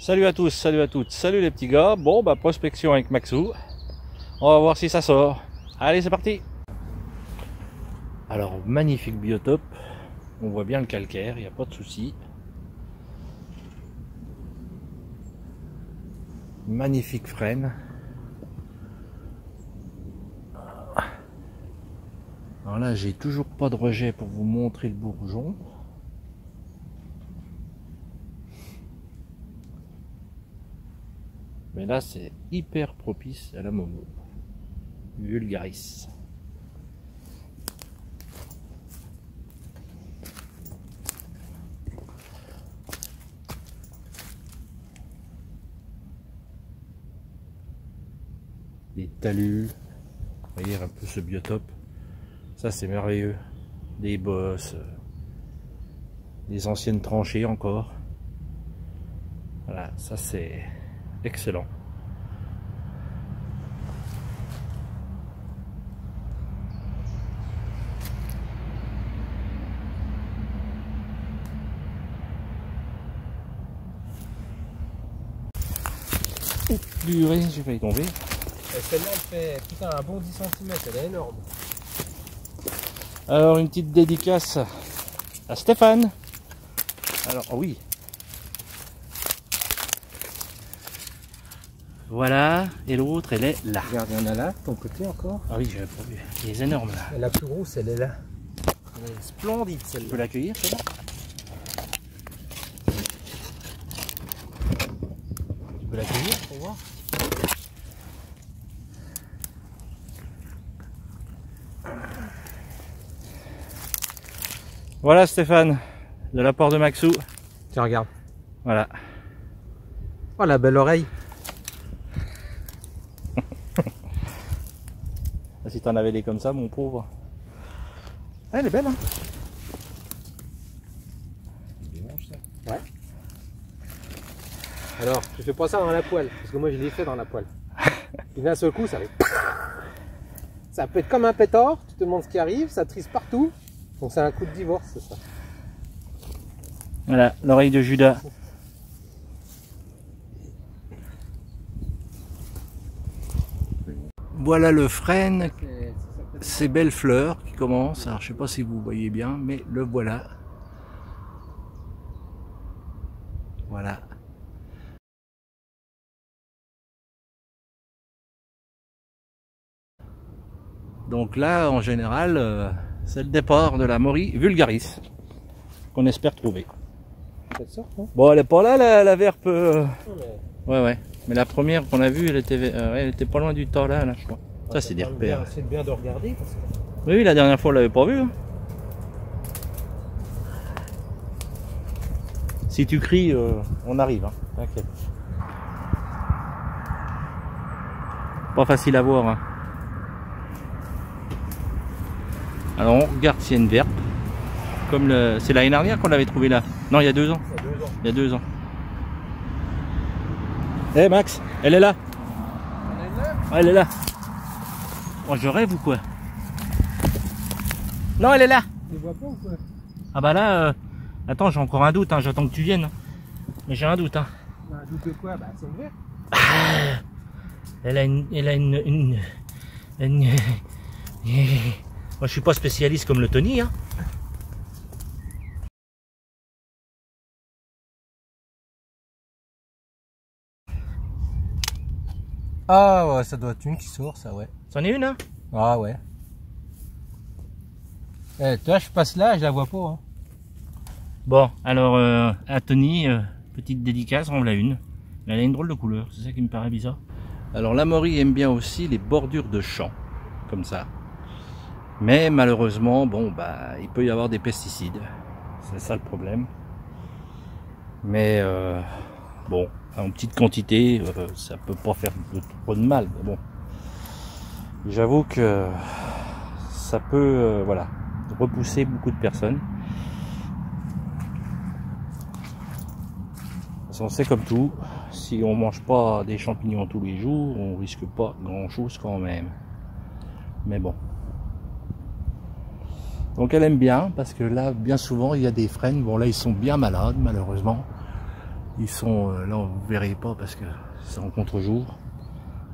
Salut à tous, salut à toutes, salut les petits gars. Bon bah prospection avec Maxou. On va voir si ça sort. Allez, c'est parti. Alors magnifique biotope. On voit bien le calcaire, il n'y a pas de souci. Magnifique frêne. Alors là j'ai toujours pas de rejet pour vous montrer le bourgeon. Mais là c'est hyper propice à la Momo vulgaris. Des talus, vous voyez un peu ce biotope, ça c'est merveilleux. Des bosses, des anciennes tranchées encore. Voilà, ça c'est excellent. Purée, j'ai failli tomber. Celle-là elle fait putain un bon 10 cm, elle est énorme. Alors une petite dédicace à Stéphane. Alors oui. Voilà, et l'autre elle est là. Regarde, il y en a là, de ton côté encore. Ah oui, j'avais pas vu. Elle est énorme là. Et la plus grosse, elle est là. Elle est splendide Tu celle-là. peux l'accueillir celle-là? Tu peux l'accueillir pour voir? Voilà Stéphane, de la part de Maxou. Tiens, regarde. Voilà. Oh la belle oreille. Si t'en avais des comme ça, mon pauvre. Ah, elle est belle, hein? Ouais. Alors, tu fais pas ça dans la poêle, parce que moi je l'ai fait dans la poêle. Puis d'un seul coup, ça fait... Ça peut être comme un pétard, tu te demandes ce qui arrive, ça trisse partout. Donc c'est un coup de divorce, c'est ça. Voilà, l'oreille de Judas. Voilà le frêne, ces belles fleurs qui commencent. Alors je sais pas si vous voyez bien, mais le voilà. Voilà. Donc là, en général, c'est le départ de la Maurie vulgaris qu'on espère trouver. Ça te sort, non? Bon, elle est pas là, la verpe. Non, mais... Ouais. Mais la première qu'on a vue, elle était pas loin du temps là, je crois. Ça, c'est des repères. C'est bien de regarder. Parce que... Oui, la dernière fois, on l'avait pas vu. Hein. Si tu cries, on arrive. Hein. T'inquiète. Pas facile à voir. Hein. Alors, on regarde s'il y a une verpe. Comme c'est l'année dernière qu'on l'avait trouvé là. Non, il y a 2 ans. Il y a 2 ans. Eh Max, elle est là. Ah, elle est là. Oh, je rêve ou quoi? Non, elle est là. Tu vois pas ou quoi? Ah bah là, attends, j'ai encore un doute, hein, j'attends que tu viennes. Mais j'ai un doute. Hein. Un doute de quoi? Bah c'est une verre. Elle a une... Moi je suis pas spécialiste comme le Tony. Hein. Ah ouais, ça doit être une qui sort ça, ouais. C'en est une, hein? Ah ouais. Eh, toi je passe là, je la vois pas. Hein. Bon, alors à Tony, petite dédicace, on l'a une. Elle a une drôle de couleur, c'est ça qui me paraît bizarre. Alors la Maurie aime bien aussi les bordures de champs, comme ça. Mais malheureusement, bon bah il peut y avoir des pesticides. C'est ça le problème. Mais bon, en petite quantité, ça peut pas faire trop de mal. Mais bon, j'avoue que ça peut, voilà, repousser beaucoup de personnes. On sait comme tout, si on mange pas des champignons tous les jours, on risque pas grand chose quand même. Mais bon. Donc elle aime bien, parce que là, bien souvent, il y a des frênes. Bon là, ils sont bien malades, malheureusement. Ils sont là, vous verrez pas parce que c'est en contre-jour,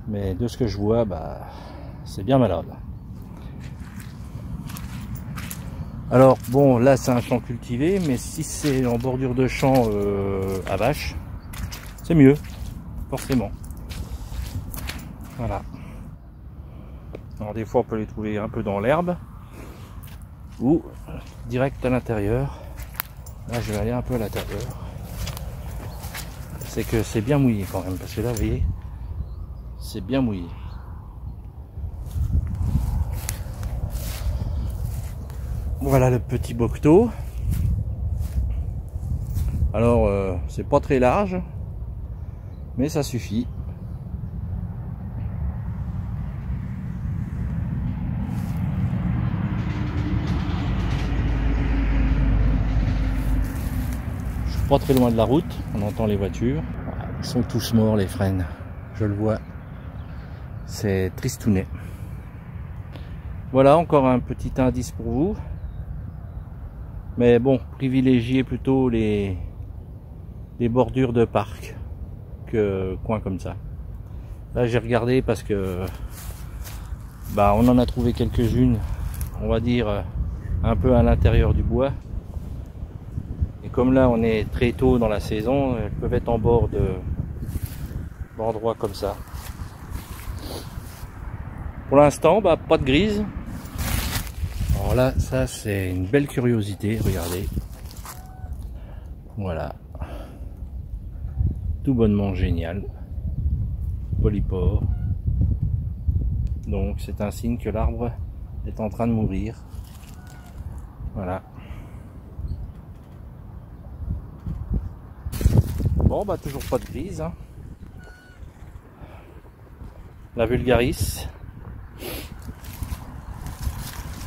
mais de ce que je vois, bah c'est bien malade. Alors bon, là c'est un champ cultivé, mais si c'est en bordure de champ à vache, c'est mieux, forcément. Voilà. Alors des fois on peut les trouver un peu dans l'herbe ou direct à l'intérieur. Là je vais aller un peu à l'intérieur. C'est que c'est bien mouillé quand même, parce que là vous voyez, c'est bien mouillé. Voilà le petit bocteau. Alors c'est pas très large, mais ça suffit. Je suis pas très loin de la route, on entend les voitures. Ils sont tous morts les frênes, je le vois. C'est tristounet. Voilà encore un petit indice pour vous. Mais bon, privilégiez plutôt les bordures de parc que coins comme ça. Là j'ai regardé parce que bah on en a trouvé quelques-unes, on va dire un peu à l'intérieur du bois. Et comme là on est très tôt dans la saison, elles peuvent être en bord d'endroits comme ça. Pour l'instant, bah, pas de grise. Alors là, ça c'est une belle curiosité, regardez. Voilà. Tout bonnement génial. Polypore. Donc c'est un signe que l'arbre est en train de mourir. Voilà. Bon bah toujours pas de grise. Hein. La vulgaris.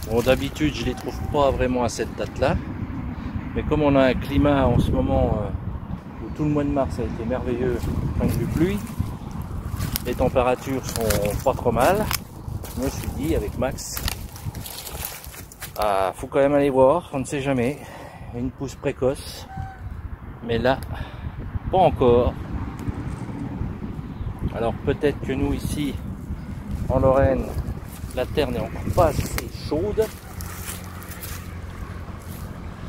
Bon, d'habitude je les trouve pas vraiment à cette date là, mais comme on a un climat en ce moment où tout le mois de mars a été merveilleux point de vue pluie, les températures sont pas trop mal, je me suis dit avec Max, faut quand même aller voir, on ne sait jamais, une pousse précoce, mais là pas encore. Alors peut-être que nous ici en Lorraine, la terre n'est encore pas assez chaude,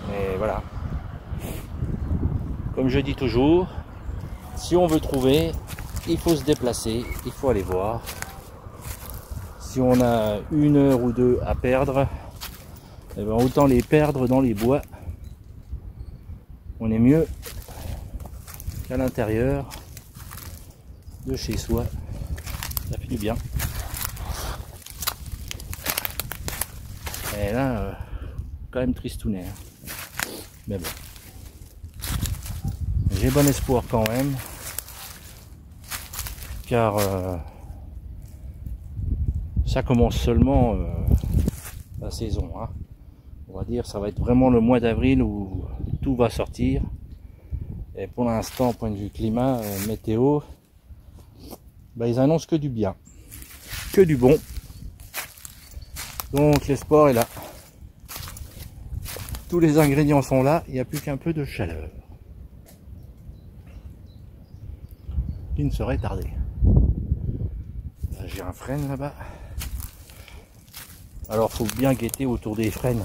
mais voilà, comme je dis toujours, si on veut trouver, il faut se déplacer, il faut aller voir. Si on a 1 heure ou 2 à perdre, eh ben autant les perdre dans les bois, on est mieux qu'à l'intérieur de chez soi, ça fait du bien. Et là, quand même tristounet. Hein. Mais bon. J'ai bon espoir quand même. Car ça commence seulement la saison. Hein. On va dire ça va être vraiment le mois d'avril où tout va sortir. Et pour l'instant, point de vue climat, météo, bah, ils annoncent que du bien. Que du bon. Donc l'espoir est là. Tous les ingrédients sont là, il n'y a plus qu'un peu de chaleur. Qui ne serait tardé. J'ai un frêne là-bas. Alors faut bien guetter autour des frênes.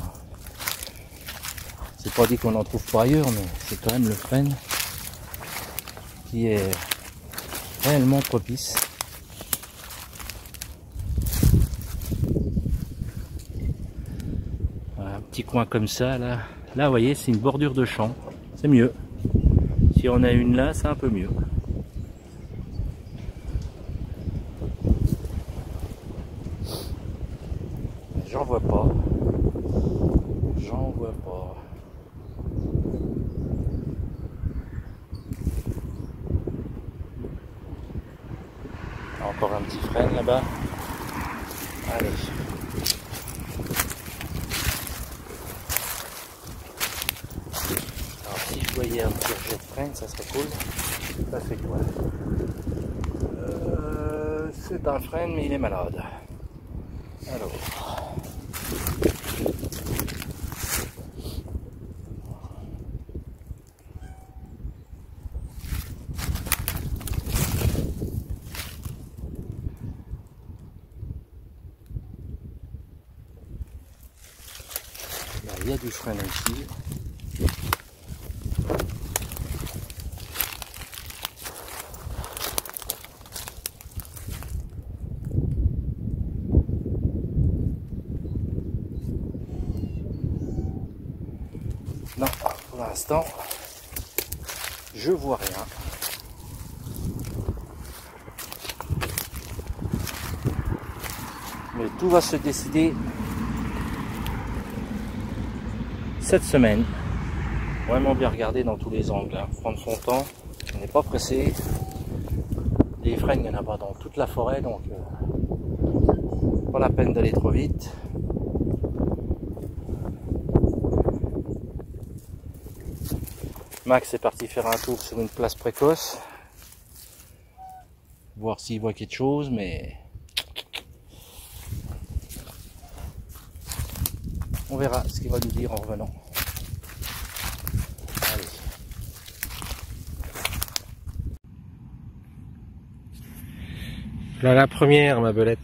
C'est pas dit qu'on en trouve pas ailleurs, mais c'est quand même le frêne qui est réellement propice. Un petit coin comme ça, là, vous voyez, c'est une bordure de champ, c'est mieux. Si on a une là, c'est un peu mieux. J'en vois pas. J'en vois pas. Encore un petit frêne là-bas. Allez. Alors si je voyais un petit rejet de frêne, ça serait cool. Ça fait quoi? C'est un frêne, mais il est malade. Alors. il y a du frein là ici. Non, pour l'instant, je vois rien. Mais tout va se décider cette semaine. Vraiment bien regarder dans tous les angles, hein. Prendre son temps, on n'est pas pressé. Les freins, il n'y en a pas dans toute la forêt, donc pas la peine d'aller trop vite. Max est parti faire un tour sur une place précoce, voir s'il voit quelque chose, mais on verra ce qu'il va nous dire en revenant. Allez. Là, la première, ma belette.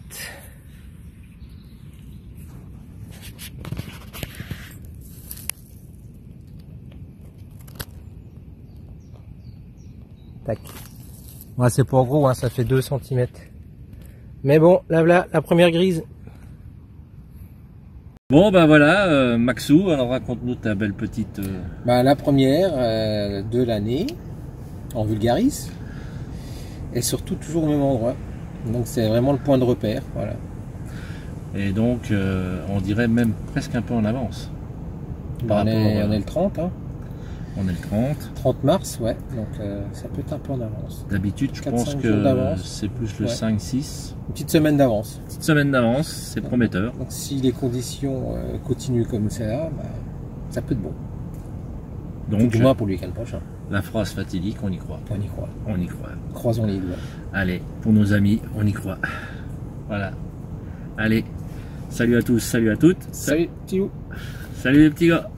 Tac. Ouais, c'est pas gros, hein, ça fait 2 cm. Mais bon, là, voilà, la première grise. Bon ben voilà, Maxou, alors raconte-nous ta belle petite... Bah, la première de l'année, en vulgaris. Et surtout toujours au même endroit. Donc c'est vraiment le point de repère. Voilà. Et donc on dirait même presque un peu en avance. Bah, on est le 30. Hein. On est le 30. 30 mars, ouais. Donc ça peut être un peu en avance. D'habitude, je pense que c'est plus le 5-6. Une petite semaine d'avance. Petite semaine d'avance, c'est prometteur. Donc si les conditions continuent comme ça, bah, ça peut être bon. Donc, du moins pour le week-end prochain. La phrase fatidique, on y croit. On y croit. On y croit. Croisons les doigts. Allez, pour nos amis, on y croit. Voilà. Allez, salut à tous, salut à toutes. Salut, petit loup. Salut les petits gars.